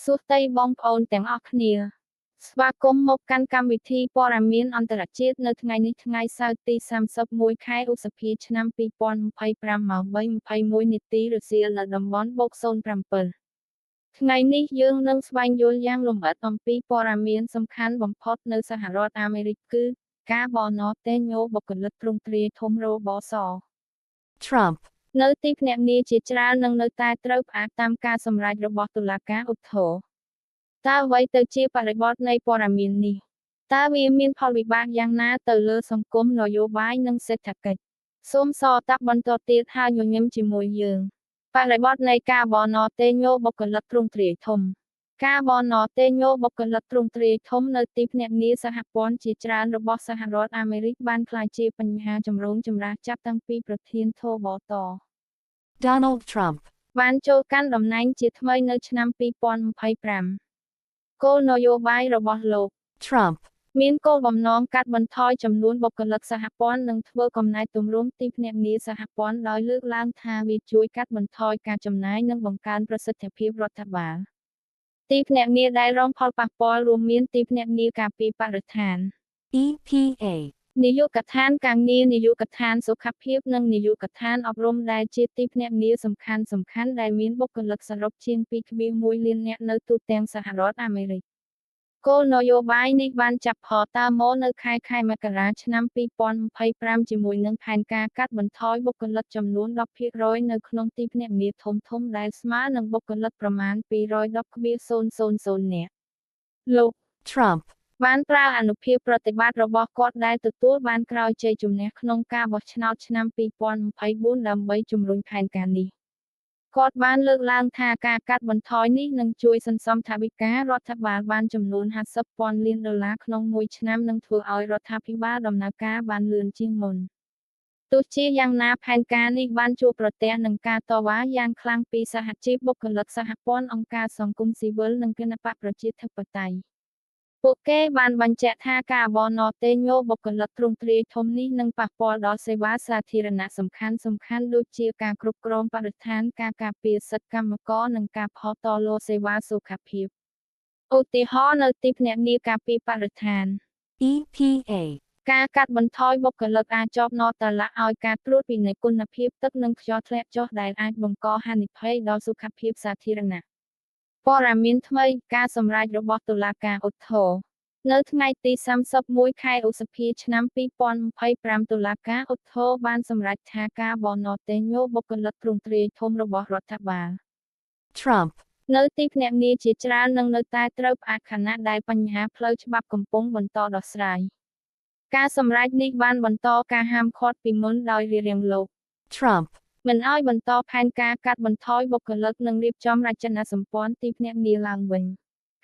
សួស្តីបងប្អូនទាំងអស់គ្នាស្វាគមន៍មកកាន់កម្មវិធីព័ត៌មានអន្តរជាតិនៅថ្ងៃនេះថ្ងៃសៅរ៍ទី31ខែឧសភាឆ្នាំ2025ម៉ោង 3:21 នាទីរសៀលនៅតំបន់បូក07ថ្ងៃនេះយើងនឹងស្វែងយល់យ៉ាងលម្អិតអំពីព័ត៌មានសំខាន់បំផុតនៅសហរដ្ឋអាមេរិកគឺការបណតេញោបុគ្គលិកទ្រង់ទ្រាយធំរបស Trump នៅទីភ្នាក់ងារជាច្រើននឹងនៅតែត្រូវផ្អាកតាមការសម្រេចរបស់តុលាការឧទ្ធរណ៍តើអ្វីទៅជាបរិបទនៃព័ត៌មាននេះតើវាមានផលវិបាកយ៉ាងណាទៅលើសង្គមនយោបាយនិងសេដ្ឋកិច្ចសូមសរតាប់បន្តទៀតហើយញញឹមជាមួយយើងបរិបទនៃការបណតេញោបុគ្គលិកទ្រង់ទ្រាយធំការបណតេញោបុគ្គលិកទ្រង់ទ្រាយធំនៅទីភ្នាក់ងារសហព័ន្ធជាច្រើនរបស់សហរដ្ឋអាមេរិកបានក្លាយជាបញ្ហាចម្រូងចម្រាសចាប់តាំងពីប្រធានធបត Donald Trump បានចូលកាន់តំណែងជាថ្មីនៅឆ្នាំ2025គោលនយោបាយរបស់លោក Trump មានគោលបំណងកាត់បន្ថយចំនួនបុគ្គលិកសហព័ន្ធនិងធ្វើកំណែទម្រង់ទីភ្នាក់ងារសហព័ន្ធដោយលើកឡើងថាវាជួយកាត់បន្ថយការចំណាយនិងបង្កើនប្រសិទ្ធភាពរដ្ឋបាលទីភ្នាក់ងារដែលរងផលប៉ះពាល់រួមមានទីភ្នាក់ងារការពារបរិស្ថាន EPA នាយកដ្ឋានការងារនាយកដ្ឋានសុខភាពនិងនាយកដ្ឋានអប់រំដែលជាទីភ្នាក់ងារសំខាន់ៗដែលមានបុគ្គលិកសរុបជាង 2.1 លាននាក់នៅទូទាំងសហរដ្ឋអាមេរិកគោលនយោបាយនេះបានចាប់ផ្ដើមមកនៅខែមករាឆ្នាំ2025ជាមួយនឹងផែនការកាត់បន្ថយបុគ្គលិកចំនួន 10% នៅក្នុងទីភ្នាក់ងារធំៗដែលស្មើនឹងបុគ្គលិកប្រមាណ 210,000 នាក់លោក Trump បានប្រើអានុភាពប្រតិបត្តិរបស់គាត់ដែលទទួលបានក្រោយជ័យជំនះក្នុងការបោះឆ្នោតឆ្នាំ2024ដើម្បីជំរុញផែនការនេះគាត់បានលើកឡើងថាការកាត់បន្ថយនេះនឹងជួយសន្សំថវិការដ្ឋបាលបានចំនួន $50,000 លានក្នុងមួយឆ្នាំនិងធ្វើឲ្យរដ្ឋាភិបាលដំណើរការបានលឿនជាងមុនទោះជាយ៉ាងណាផែនការនេះបានជួបប្រទះនឹងការតវ៉ាយ៉ាងខ្លាំងពីសហជីពបុគ្គលិកសហព័ន្ធអង្គការសង្គមស៊ីវិលនិងគណបក្សប្រជាធិបតេយ្យពួកគេបានបញ្ជាក់ថាការបណតេញោបុគ្គលិកទ្រង់ទ្រាយធំនេះនឹងប៉ះពាល់ដល់សេវាសាធារណៈសំខាន់ៗដូចជាការគ្រប់គ្រងបរិស្ថានការការពារសិទ្ធិកម្មករនិងការផុសតលសេវាសុខភាពឧទាហរណ៍នៅទីភ្នាក់ងារការពារបរិស្ថាន EPA ការកាត់បន្ថយបុគ្គលិកអាចជាប់ណតឡាក់ឲ្យការត្រួតពិនិត្យគុណភាពទឹកនិងខ្យល់ធ្លាក់ចុះដែលអាចបង្កហានិភ័យដល់សុខភាពសាធារណៈព័ត៌មានថ្មីការសម្រេចរបស់តុលាការឧទ្ធរណ៍នៅថ្ងៃទី31ខែឧសភាឆ្នាំ2025តុលាការឧទ្ធរណ៍បានសម្រេចថាការបណតេញោបុគ្គលិកទ្រង់ទ្រាយធំរបស់រដ្ឋបាល Trump នៅទីភ្នាក់ងារជាច្រើននឹងនៅតែត្រូវផ្អាកខណៈដែលបញ្ហាផ្លូវច្បាប់កំពុងបន្តដោះស្រាយការសម្រេចនេះបានបន្តការហាមឃាត់ពីមុនដោយរារាំងលោក Trumpមិនឲ្យបន្តផែនការកាត់បន្ថយបុគ្គលិកនិងរៀបចំរចនាសម្ព័ន្ធទីភ្នាក់ងារឡើងវិញ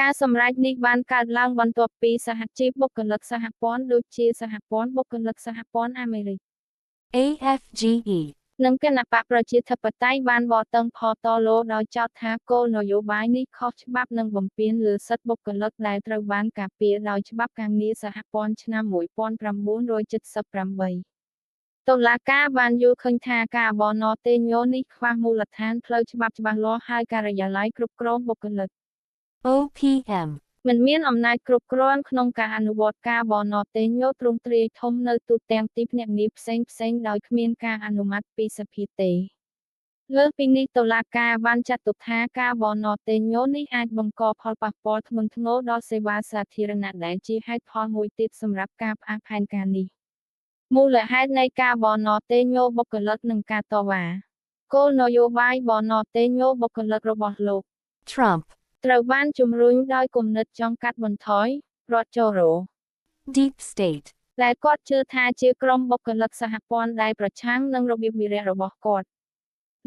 ការសម្រេចនេះបានកើតឡើងបន្ទាប់ពីសហជីពបុគ្គលិកសហព័ន្ធដូចជាសហព័ន្ធបុគ្គលិកសហព័ន្ធអាមេរិក AFGE និងគណបក្សប្រជាធិបតេយ្យបានបកតឹងផតឡូដោយចោទថាគោលនយោបាយនេះខុសច្បាប់និងបំពានលើសិទ្ធិបុគ្គលិកដែលត្រូវបានការពារដោយច្បាប់ការងារសហព័ន្ធឆ្នាំ1978តុលាការបានយល់ឃើញថាការបណតេញោនេះខ្វះមូលដ្ឋានផ្លូវច្បាប់ច្បាស់លាស់ហើយការិយាល័យគ្រប់គ្រងបុគ្គលិក OPM មិនមានអំណាចគ្រប់គ្រាន់ក្នុងការអនុវត្តការបណតេញោទ្រង់ទ្រាយធំនៅទូទាំងទីភ្នាក់ងារផ្សេងៗដោយគ្មានការអនុម័តពីសភាទេលើសពីនេះតុលាការបានចាត់ទុកថាការបណតេញោនេះអាចបង្កផលប៉ះពាល់ធ្ងន់ធ្ងរដល់សេវាសាធារណៈដែលជាហេតុផលមួយទៀតសម្រាប់ការផ្អាកផែនការនេះមូលហេតុនៃការបណតេញោបុគ្គលិកនិងការតវ៉ាគោលនយោបាយបណតេញោបុគ្គលិករបស់លោក Trump ត្រូវបានជំរុញដោយគំនិតចង់កាត់បន្ថយរដ្ឋចូលរ Deep State ដែលគាត់ជឿថាជាក្រុមបុគ្គលិកសហព័ន្ធដែលប្រឆាំងនឹងរបៀបវារៈរបស់គាត់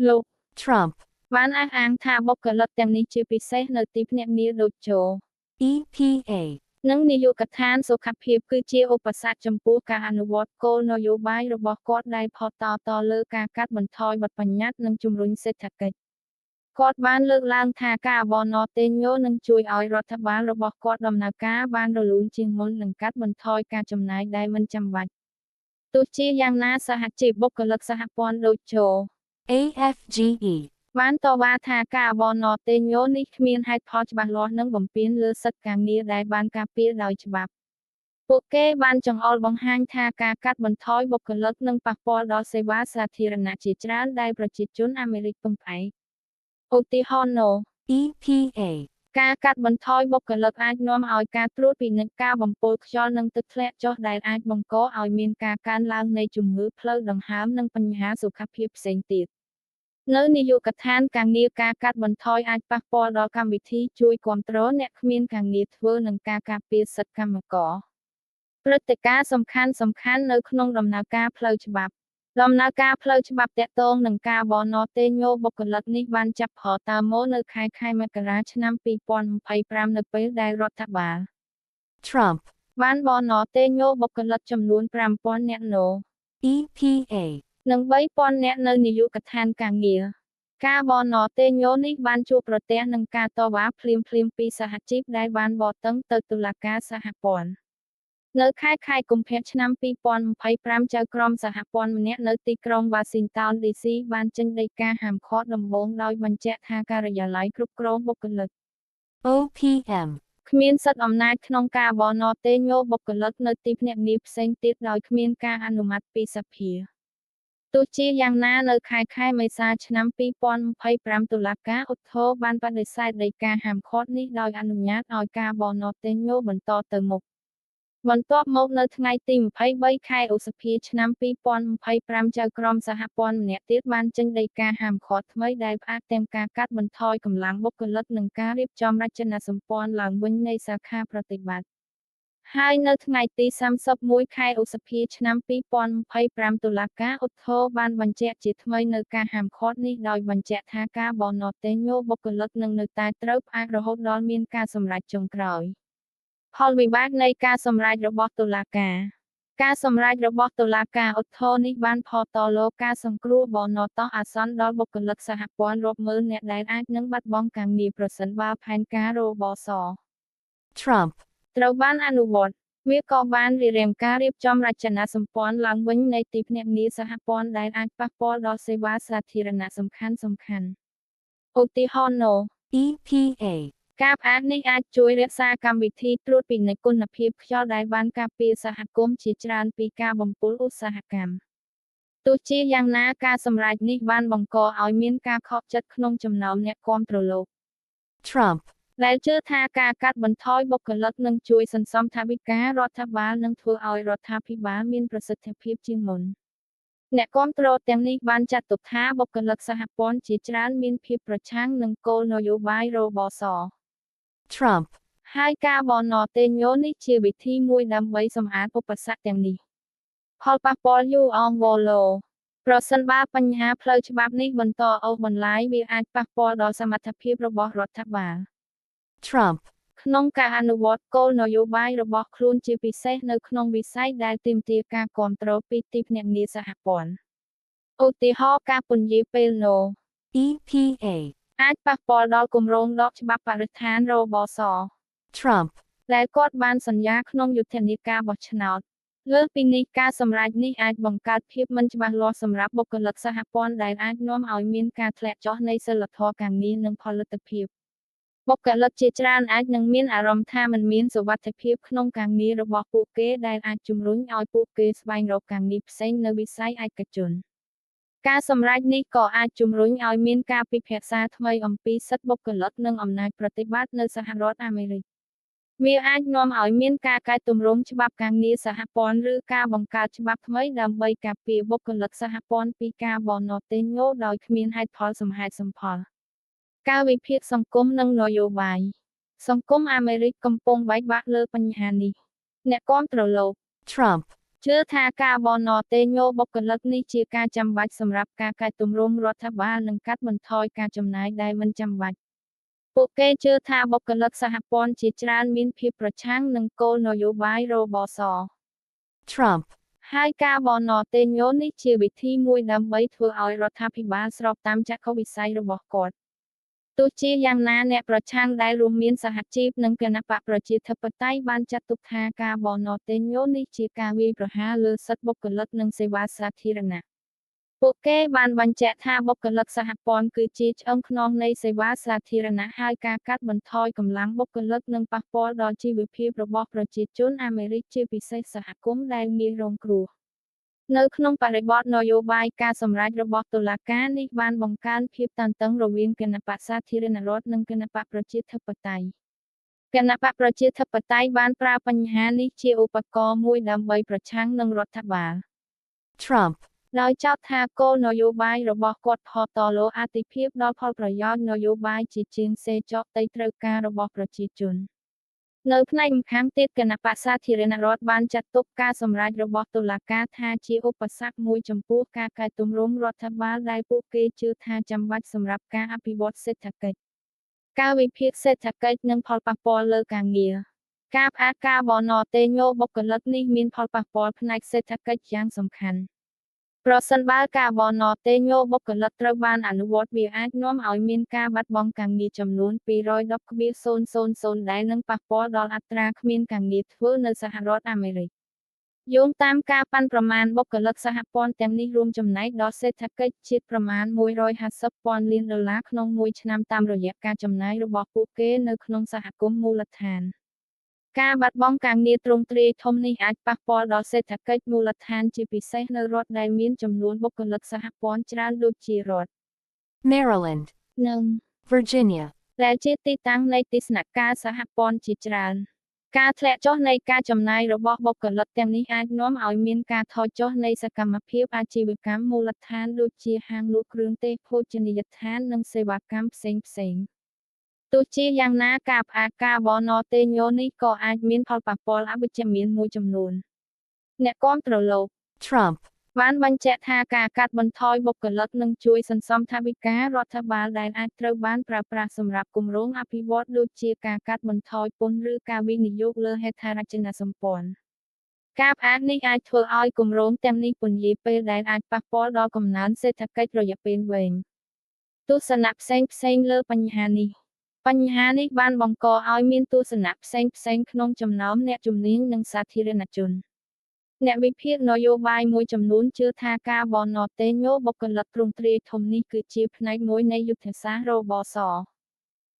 លោក Trump បានអះអាងថាបុគ្គលិកទាំងនេះជាពិសេសនៅទីភ្នាក់ងារដូចជា EPA និងនាយកដ្ឋានសុខភាពគឺជាឧបសគ្គចំពោះការអនុវត្តគោលនយោបាយរបស់គាត់ដែលផុសតលើការកាត់បន្ថយបទប្បញ្ញត្តិនិងជំរុញសេដ្ឋកិច្ចគាត់បានលើកឡើងថាការបណតេញោនឹងជួយឲ្យរដ្ឋបាលរបស់គាត់ដំណើរការបានរលូនជាងមុននិងកាត់បន្ថយការចំណាយដែលមិនចាំបាច់ទោះជាយ៉ាងណាសហជីពបុគ្គលិកសហព័ន្ធដូចជា AFGE បានតវ៉ាថាការបោះណតេញ៉ូនេះគ្មានហេតុផលច្បាស់លាស់និងបំពានលើសិទ្ធិការងារដែលបានការពារដោយច្បាប់ ពួកគេបានចង្អុលបង្ហាញថាការកាត់បន្ថយបុគ្គលិកនឹងប៉ះពាល់ដល់សេវាសាធារណៈជាច្រើនដែលប្រជាជនអាមេរិកពឹងផ្អែក ឧទាហរណ៍នោះ EPA ការកាត់បន្ថយបុគ្គលិកអាចនាំឲ្យការត្រួតពិនិត្យការបំពុលខ្យល់និងទឹកធ្លាក់ចុះដែលអាចបង្កឲ្យមានការកើនឡើងនៃជំងឺផ្លូវដង្ហើមនិងបញ្ហាសុខភាពផ្សេងទៀត នៅនាយកដ្ឋានការងារការកាត់បន្ថយអាចប៉ះពាល់ដល់កម្មវិធីជួយគាំទ្រអ្នកគ្មានការងារធ្វើនិងការការពារសិទ្ធិកម្មករ ព្រឹត្តិការណ៍សំខាន់ៗនៅក្នុងដំណើរការផ្លូវច្បាប់ ដំណើរការផ្លូវច្បាប់ទាក់ទងនឹងការបោះណតេញ៉ូបុគ្គលិកនេះបានចាប់ផ្តើមមកនៅខែមករាឆ្នាំ 2025 នៅពេលដែលរដ្ឋបាល Trump បានបោះណតេញ៉ូបុគ្គលិកចំនួន 5,000 នាក់នៅ EPA និង 3,000 នាក់នៅនាយកដ្ឋានការងារ ការបោះណតេញ៉ូនេះបានជួបប្រទះនឹងការតវ៉ាភ្លាមៗពីសហជីពដែលបានបោះតឹងទៅតុលាការសហព័ន្ធ នៅខែកុម្ភៈឆ្នាំ 2025 ចៅក្រមសហព័ន្ធម្នាក់នៅទីក្រុង Washington DC បានចេញដីកាហាមឃាត់ដំបូងដោយបញ្ជាក់ថាការិយាល័យគ្រប់គ្រងបុគ្គលិក OPM គ្មានសិទ្ធិអំណាចក្នុងការបោះណតេញ៉ូបុគ្គលិកនៅទីភ្នាក់ងារផ្សេងទៀតដោយគ្មានការអនុម័តពីសភា ទោះជាយ៉ាងណានៅខែមេសាឆ្នាំ 2025 តុលាការឧទ្ធរបានបដិសេធដីកាហាមឃាត់នេះដោយអនុញ្ញាតឲ្យការបោះណតេញ៉ូបន្តទៅមុខ បន្ទាប់មកនៅថ្ងៃទី 23 ខែឧសភាឆ្នាំ 2025 ចៅក្រមសហព័ន្ធម្នាក់ទៀតបានចេញដីកាហាមឃាត់ថ្មីដែលផ្អាកទាំងការកាត់បន្ថយកម្លាំងបុគ្គលិកនិងការរៀបចំរចនាសម្ព័ន្ធឡើងវិញនៃសាខាប្រតិបត្តិ ហើយនៅថ្ងៃទី 31 ខែឧសភាឆ្នាំ 2025 តុលាការឧទ្ធរបានបញ្ជាក់ជាថ្មីនៅការហាមឃាត់នេះដោយបញ្ជាក់ថាការបោះណតេញ៉ូបុគ្គលិកនឹងនៅតែត្រូវផ្អាករហូតដល់មានការសម្រេចចុងក្រោយ ផលវិបាកនៃការសម្រេចរបស់តុលាការ ការសម្រេចរបស់តុលាការឧទ្ធរនេះបានផតលើការសង្គ្រោះបោះណតអាសន្នដល់បុគ្គលិកសហព័ន្ធរាប់ម៉ឺននាក់ដែលអាចនឹងបាត់បង់ការងារប្រសិនបើផែនការរបស Trump ត្រូវបានអនុវត្ត វាក៏បានរារាំងការរៀបចំរចនាសម្ព័ន្ធឡើងវិញនៃទីភ្នាក់ងារសហព័ន្ធដែលអាចប៉ះពាល់ដល់សេវាសាធារណៈសំខាន់ៗ ឧទាហរណ៍នោះ EPA ការផ្អាកនេះអាចជួយរក្សាកម្មវិធីត្រួតពិនិត្យគុណភាពខ្យល់ដែលបានការពារសហគមន៍ជាច្រើនពីការបំពុលឧស្សាហកម្ម ទោះជាយ៉ាងណាការសម្រេចនេះបានបង្កឲ្យមានការខកចិត្តក្នុងចំណោមអ្នកគាំទ្រលោក Trump ដែលជឿថាការកាត់បន្ថយបុគ្គលិកនឹងជួយសន្សំថវិការដ្ឋបាលនិងធ្វើឲ្យរដ្ឋាភិបាលមានប្រសិទ្ធភាពជាងមុន អ្នកគាំទ្រទាំងនេះបានចាត់ទុកថាបុគ្គលិកសហព័ន្ធជាច្រើនមានភាពប្រឆាំងនឹងគោលនយោបាយរបស Trump ហើយការបោះណតេញ៉ូនេះជាវិធីមួយដើម្បីសម្អាតឧបសគ្គទាំងនេះ ផលប៉ះពាល់យូរអង្វរឡូ ប្រសិនបើបញ្ហាផ្លូវច្បាប់នេះបន្តអូសបន្លាយវាអាចប៉ះពាល់ដល់សមត្ថភាពរបស់រដ្ឋបាល Trump ក្នុងការអនុវត្តគោលនយោបាយរបស់ខ្លួនជាពិសេសនៅក្នុងវិស័យដែលទាមទារការគាំទ្រពីទីភ្នាក់ងារសហព័ន្ធ ឧទាហរណ៍ការពន្យាពេលណូ EPA អាចប៉ះពាល់ដល់គម្រោងដកច្បាប់បរិស្ថានរបស Trump ដែលគាត់បានសន្យាក្នុងយុទ្ធនាការបោះឆ្នោត លើសពីនេះការសម្រេចនេះអាចបង្កើតភាពមិនច្បាស់លាស់សម្រាប់បុគ្គលិកសហព័ន្ធដែលអាចនាំឲ្យមានការធ្លាក់ចុះនៃសីលធម៌ការងារនិងផលិតភាព បុគ្គលិកជាច្រើនអាចនឹងមានអារម្មណ៍ថាមិនមានសុវត្ថិភាពក្នុងការងាររបស់ពួកគេដែលអាចជំរុញឲ្យពួកគេស្វែងរកការងារផ្សេងនៅវិស័យឯកជន ការសម្រេចនេះក៏អាចជំរុញឲ្យមានការពិភាក្សាថ្មីអំពីសិទ្ធិបុគ្គលិកនិងអំណាចប្រតិបត្តិនៅសហរដ្ឋអាមេរិក វាអាចនាំឲ្យមានការកែទម្រង់ច្បាប់ការងារសហព័ន្ធឬការបង្កើតច្បាប់ថ្មីដើម្បីការពារបុគ្គលិកសហព័ន្ធពីការបោះណតេញ៉ូដោយគ្មានហេតុផលសមហេតុសមផល ការវិភាគសង្គមនិងនយោបាយ សង្គមអាមេរិកកំពុងបែកបាក់លើបញ្ហានេះ អ្នកគាំទ្រលោក Trump ជឿថាការបោះណតេញ៉ូបុគ្គលិកនេះជាការចាំបាច់សម្រាប់ការកែទម្រង់រដ្ឋបាលនិងកាត់បន្ថយការចំណាយដែលមិនចាំបាច់ ពួកគេជឿថាបុគ្គលិកសហព័ន្ធជាច្រើនមានភាពប្រឆាំងនឹងគោលនយោបាយរបស Trump ហើយការបោះណតេញ៉ូនេះជាវិធីមួយដើម្បីធ្វើឲ្យរដ្ឋាភិបាលស្របតាមចក្ខុវិស័យរបស់គាត់ ទោះជាយ៉ាងណាអ្នកប្រឆាំងដែលរួមមានសហជីពនិងគណបក្សប្រជាធិបតេយ្យបានចាត់ទុកថាការបោះណតេញ៉ូនេះជាការវាយប្រហារលើសិទ្ធិបុគ្គលិកនិងសេវាសាធារណៈ ពួកគេបានបញ្ជាក់ថាបុគ្គលិកសហព័ន្ធគឺជាឆ្អឹងខ្នងនៃសេវាសាធារណៈហើយការកាត់បន្ថយកម្លាំងបុគ្គលិកនឹងប៉ះពាល់ដល់ជីវភាពរបស់ប្រជាជនអាមេរិកជាពិសេសសហគមន៍ដែលងាយរងគ្រោះ នៅក្នុងបរិបទនយោបាយការសម្រេចរបស់តុលាការនេះបានបង្កើនភាពតានតឹងរវាងគណបក្សសាធារណរដ្ឋនិងគណបក្សប្រជាធិបតេយ្យគណបក្សប្រជាធិបតេយ្យបានប្រើបញ្ហានេះជាឧបករណ៍មួយដើម្បីប្រឆាំងនឹងរដ្ឋបាល Trump ដោយចោទថាគោលនយោបាយរបស់គាត់ផតលើអាទិភាពដល់ផលប្រយោជន៍នយោបាយជាជាងសេចក្តីត្រូវការរបស់ប្រជាជននៅផ្នែកម្ខាងទៀតគណបក្សសាធារណរដ្ឋបានចាត់ទុកការសម្រេចរបស់តុលាការថាជាឧបសគ្គមួយចំពោះការកែទម្រង់រដ្ឋបាលដែលពួកគេជឿថាចាំបាច់សម្រាប់ការអភិវឌ្ឍសេដ្ឋកិច្ចការវិភាគសេដ្ឋកិច្ចនិងផលប៉ះពាល់លើការងារការផ្អាកការបរណតេញោបុគ្គលិកនេះមានផលប៉ះពាល់ផ្នែកសេដ្ឋកិច្ចយ៉ាងសំខាន់ប្រសិនបើការបរណតេញោបុគ្គលិកត្រូវបានអនុវត្តវាអាចនាំឲ្យមានការបាត់បង់ការងារចំនួន210,000ដែលនឹងប៉ះពាល់ដល់អត្រាគ្មានការងារធ្វើនៅសហរដ្ឋអាមេរិកយោងតាមការប៉ាន់ប្រមាណបុគ្គលិកសហព័ន្ធទាំងនេះរួមចំណែកដល់សេដ្ឋកិច្ចជាតិប្រមាណ150,000 លានដុល្លារក្នុងមួយឆ្នាំតាមរយៈការចំណាយរបស់ពួកគេនៅក្នុងសហគមន៍មូលដ្ឋានការបាត់បង់ការងារទ្រង់ទ្រាយធំនេះអាចប៉ះពាល់ដល់សេដ្ឋកិច្ចមូលដ្ឋានជាពិសេសនៅរដ្ឋដែលមានចំនួនបុគ្គលិកសហព័ន្ធច្រើនដូចជារដ្ឋ Maryland និង Virginia ដែលជាទីតាំងនៃទស្សនការសហព័ន្ធជាច្រើនការធ្លាក់ចុះនៃការចំណាយរបស់បុគ្គលិកទាំងនេះអាចនាំឲ្យមានការថយចុះនៃសកម្មភាពអាជីវកម្មមូលដ្ឋានដូចជាហាងលក់គ្រឿងទេសភោជនីយដ្ឋាននិងសេវាកម្មផ្សេងៗទោះជាយ៉ាងណាការផ្អាកការបរណតេញោនេះក៏អាចមានផលប៉ះពាល់អវិជ្ជមានមួយចំនួនអ្នកគាំទ្រលោក Trump បានបញ្ជាក់ថាការកាត់បន្ថយបុគ្គលិកនឹងជួយសន្សំថវិការដ្ឋបាលដែលអាចត្រូវបានប្រើប្រាស់សម្រាប់គម្រោងអភិវឌ្ឍន៍ដូចជាការកាត់បន្ថយពន្ធឬការវិនិយោគលើហេដ្ឋារចនាសម្ព័ន្ធការផ្អាកនេះអាចធ្វើឲ្យគម្រោងទាំងនេះពន្យាពេលដែលអាចប៉ះពាល់ដល់កំណើនសេដ្ឋកិច្ចរយៈពេលវែងទស្សនៈផ្សេងៗលើបញ្ហានេះបានបង្កឲ្យមានទស្សនៈផ្សេងៗក្នុងចំណោមអ្នកជំនាញនិងសាធារណជនអ្នកវិភាគនយោបាយមួយចំនួនជឿថាការបរណតេញោបុគ្គលិកទ្រង់ទ្រាយធំនេះគឺជាផ្នែកមួយនៃយុទ្ធសាស្ត្ររបស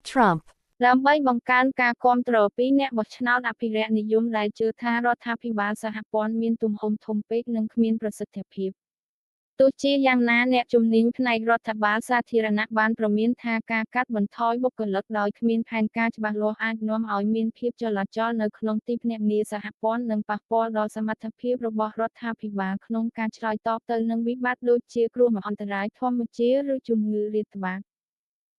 Trump ដើម្បីបង្កើនការគាំទ្រពីអ្នកបោះឆ្នោតអភិរក្សនិយមដែលជឿថារដ្ឋាភិបាលសហព័ន្ធមានទំហំធំពេកនិងគ្មានប្រសិទ្ធភាពទោះជាយ៉ាងណាអ្នកជំនាញផ្នែករដ្ឋបាលសាធារណៈបានព្រមានថាការកាត់បន្ថយបុគ្គលិកដោយគ្មានផែនការច្បាស់លាស់អាចនាំឲ្យមានភាពចលាចលនៅក្នុងទីភ្នាក់ងារសហព័ន្ធនិងប៉ះពាល់ដល់សមត្ថភាពរបស់រដ្ឋាភិបាលក្នុងការឆ្លើយតបទៅនឹងវិបត្តិដូចជាគ្រោះមហន្តរាយធម្មជាតិឬជំងឺរាតត្បាត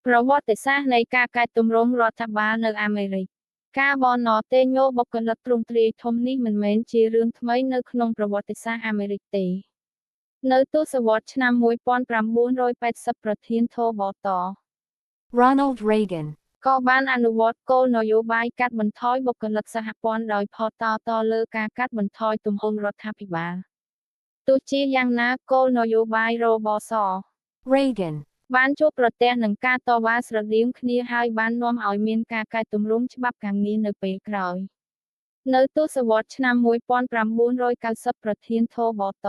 ប្រវត្តិសាស្ត្រនៃការកែទម្រង់រដ្ឋបាលនៅអាមេរិកការបរណតេញោបុគ្គលិកទ្រង់ទ្រាយធំនេះមិនមែនជារឿងថ្មីនៅក្នុងប្រវត្តិសាស្ត្រអាមេរិកទេនៅទសវត្សរ៍ឆ្នាំ1980ប្រធានធបត Ronald Reagan ក៏បានអនុវត្តគោលនយោបាយកាត់បន្ថយបុគ្គលិកសហព័ន្ធដោយផតតលើការកាត់បន្ថយទំហំរដ្ឋាភិបាលទោះជាយ៉ាងណាគោលនយោបាយរបស Reagan បានជួបប្រទះនឹងការតវ៉ាស្រដៀងគ្នាហើយបាននាំឲ្យមានការកែទម្រង់ច្បាប់ការងារនៅពេលក្រោយនៅទសវត្សរ៍ឆ្នាំ1990ប្រធានធបត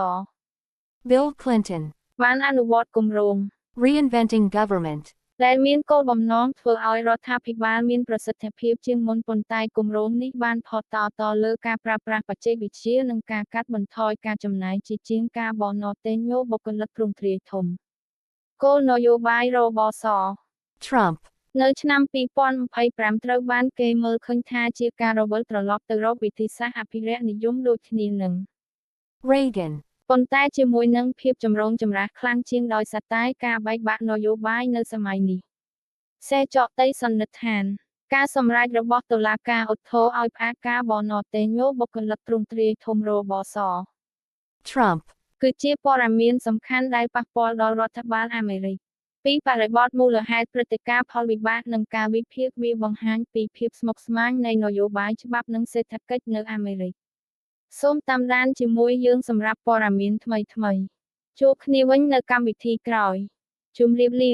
Bill Clinton បានអនុវត្តគម្រោង Reinventing Government ដែលមានគោលបំណងធ្វើឲ្យរដ្ឋាភិបាលមានប្រសិទ្ធភាពជាងមុនប៉ុន្តែគម្រោងនេះបានផតតលើការប្រើប្រាស់បច្ចេកវិទ្យានិងការកាត់បន្ថយការចំណាយជាជាងការបរណតេញោបុគ្គលិកទ្រង់ទ្រាយធំគោលនយោបាយរបស Trump នៅឆ្នាំ2025ត្រូវបានគេមើលឃើញថាជាការរវិលត្រឡប់ទៅរកវិធីសាស្ត្រអភិរក្សនិយមដូចគ្នានឹង Reaganប៉ុន្តែជាមួយនឹងភាពចម្រូងចម្រាសខ្លាំងជាងដោយសារតែការបែកបាក់នយោបាយនៅសម័យនេះសេចក្តីសន្និដ្ឋានការសម្រេចរបស់តុលាការឧទ្ធរណ៍ឲ្យផ្អាកការបរណតេញោបុគ្គលិកទ្រង់ទ្រាយធំរបស Trump គឺជាព័ត៌មានសំខាន់ដែលប៉ះពាល់ដល់រដ្ឋបាលអាមេរិកពីបរិបទមូលហេតុព្រឹត្តិការណ៍ផលវិបាកនិងការវិភាគវាបង្ហាញពីភាពស្មុគស្មាញនៃនយោបាយច្បាប់និងសេដ្ឋកិច្ចនៅអាមេរិកសូមតាមដានជាមួយយើងសម្រាប់ព័ត៌មានថ្មីៗជួបគ្នាវិញនៅកម្មវិធីក្រោយជម្រាបលា